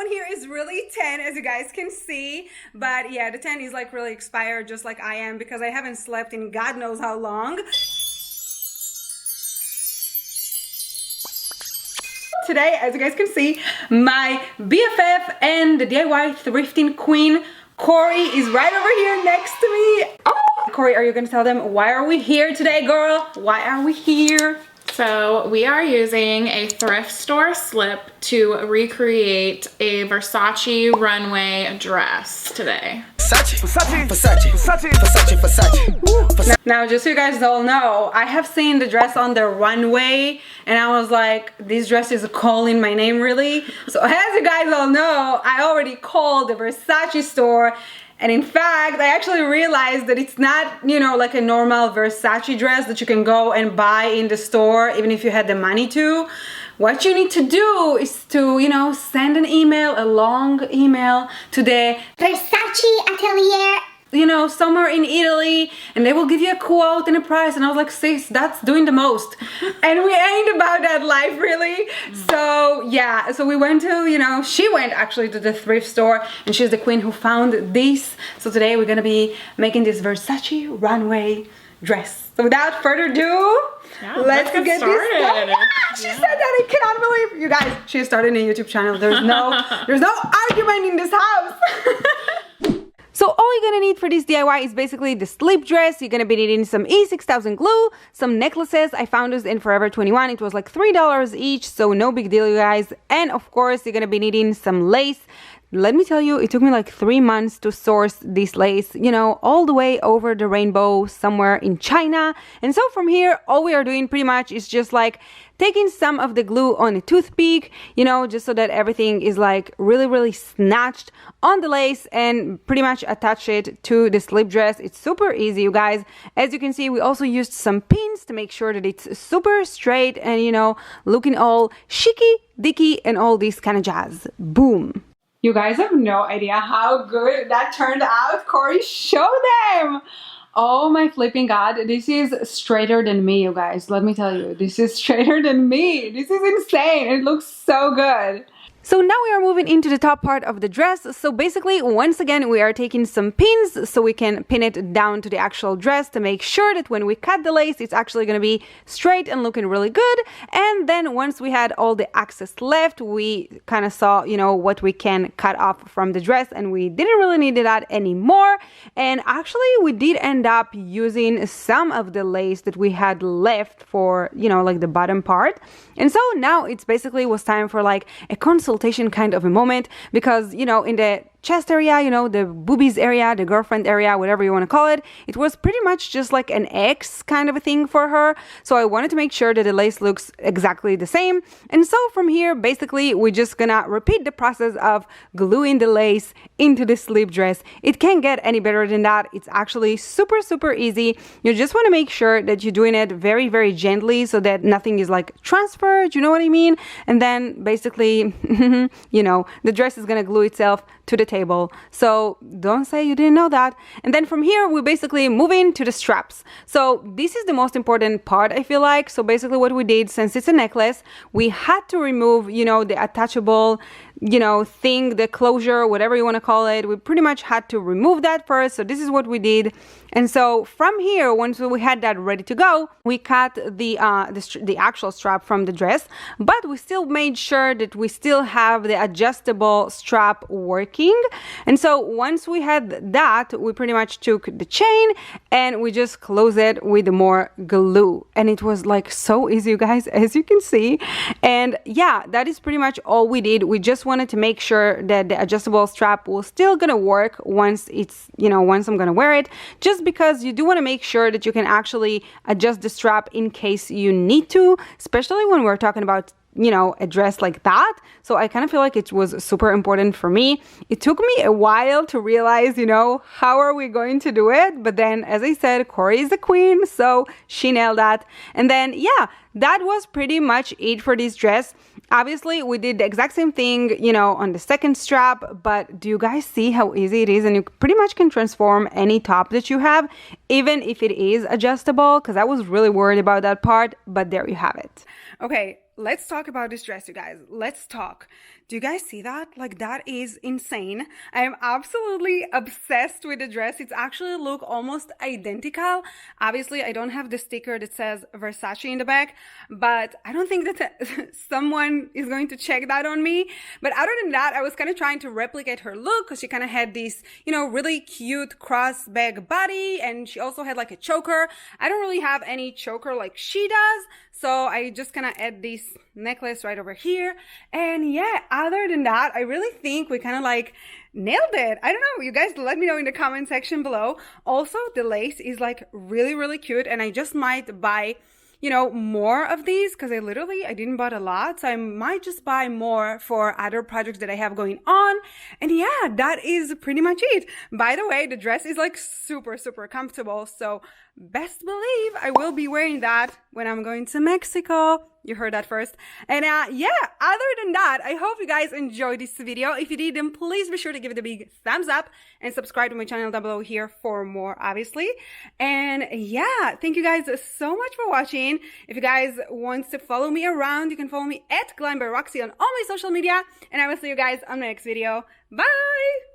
one here is really tan, as you guys can see, but yeah, the tan is like really expired, just like I am, because I haven't slept in God knows how long. Today, as you guys can see, my BFF and the DIY thrifting queen, Corey, is right over here next to me. Oh! Corey, are you gonna tell them why are we here today, girl? Why are we here? So we are using a thrift store slip to recreate a Versace runway dress today. Now, just so you guys all know, I have seen the dress on the runway and I was like, this dress is calling my name, really. So as you guys all know, I already called the Versace store. And in fact, I actually realized that it's not, you know, like a normal Versace dress that you can go and buy in the store, even if you had the money to. What you need to do is to, you know, send an email, a long email to the Versace Atelier, you know, somewhere in Italy, and they will give you a quote and a price. And I was like, sis, that's doing the most. And we ain't about that life, really. So yeah, so we went to, you know, she went actually to the thrift store, and she's the queen who found this. So today we're gonna be making this Versace runway dress. So without further ado, let's get started. This started. She said that, I cannot believe. You guys, she started a YouTube channel. There's no argument in this house. So all you're gonna need for this DIY is basically the slip dress. You're gonna be needing some E6000 glue, some necklaces. I found this in Forever 21. It was like $3 each, so no big deal, you guys. And of course, you're gonna be needing some lace. Let me tell you, it took me like 3 months to source this lace, you know, all the way over the rainbow somewhere in China. And so from here, all we are doing pretty much is just like taking some of the glue on a toothpick, you know, just so that everything is like really snatched on the lace, and pretty much attach it to the slip dress. It's super easy, you guys. As you can see, we also used some pins to make sure that it's super straight and, you know, looking all chicky, dicky, and all this kind of jazz. Boom. You guys have no idea how good that turned out. Corey, show them. Oh my flipping God, this is straighter than me, you guys. Let me tell you, this is straighter than me. This is insane. It looks so good. So now we are moving into the top part of the dress. So basically, once again, we are taking some pins so we can pin it down to the actual dress to make sure that when we cut the lace, it's actually going to be straight and looking really good. And then once we had all the excess left, we kind of saw, you know, what we can cut off from the dress, and we didn't really need that anymore. And actually, we did end up using some of the lace that we had left for, you know, like the bottom part. And so now it's basically was time for like a consultation kind of a moment, because, you know, in the chest area, you know, the boobies area, the girlfriend area, whatever you want to call it, it was pretty much just like an X kind of a thing for her. So I wanted to make sure that the lace looks exactly the same. And so from here, basically, we're just gonna repeat the process of gluing the lace into the slip dress. It can't get any better than that. It's actually super easy. You just want to make sure that you're doing it very gently so that nothing is like transferred, you know what I mean? And then basically, you know, the dress is gonna glue itself to the table. So don't say you didn't know that. And then from here, we basically move into the straps. So this is the most important part, I feel like. So basically what we did, since it's a necklace, we had to remove, you know, the attachable, you know, thing, the closure, whatever you want to call it. We pretty much had to remove that first. So this is what we did. And so from here, once we had that ready to go, we cut the actual strap from the dress, but we still made sure that we still have the adjustable strap working. And so once we had that, we pretty much took the chain and we just closed it with more glue. And it was like so easy, you guys, as you can see. And yeah, that is pretty much all we did. We just wanted to make sure that the adjustable strap will still gonna work once it's, you know, once I'm gonna wear it, just because you do want to make sure that you can actually adjust the strap in case you need to, especially when we're talking about, you know, a dress like that. So I kind of feel like it was super important for me. It took me a while to realize, you know, how are we going to do it? But then, as I said, Corey is the queen, so she nailed that. And then, yeah, that was pretty much it for this dress. Obviously, we did the exact same thing, you know, on the second strap, but do you guys see how easy it is? And you pretty much can transform any top that you have, even if it is adjustable, because I was really worried about that part, but there you have it. Okay, let's talk about this dress, you guys. Let's talk. Do you guys see that? Like, that is insane. I am absolutely obsessed with the dress. It's actually look almost identical. Obviously, I don't have the sticker that says Versace in the back, but I don't think that someone is going to check that on me. But other than that, I was kind of trying to replicate her look because she kind of had this, you know, really cute cross bag body, and she also had like a choker. I don't really have any choker like she does, so I just kind of add this necklace right over here. And yeah, other than that, I really think we kind of like nailed it. I don't know, you guys let me know in the comment section below. Also, the lace is like really, really cute, and I just might buy, you know, more of these because I didn't buy a lot, so I might just buy more for other projects that I have going on. And yeah, that is pretty much it. By the way, the dress is like super, super comfortable, so best believe I will be wearing that when I'm going to Mexico. You heard that first. And yeah, other than that, I hope you guys enjoyed this video. If you did, then please be sure to give it a big thumbs up and subscribe to my channel down below here for more, obviously. And yeah, thank you guys so much for watching. If you guys want to follow me around, you can follow me at Glam by Roxy on all my social media. And I will see you guys on my next video. Bye!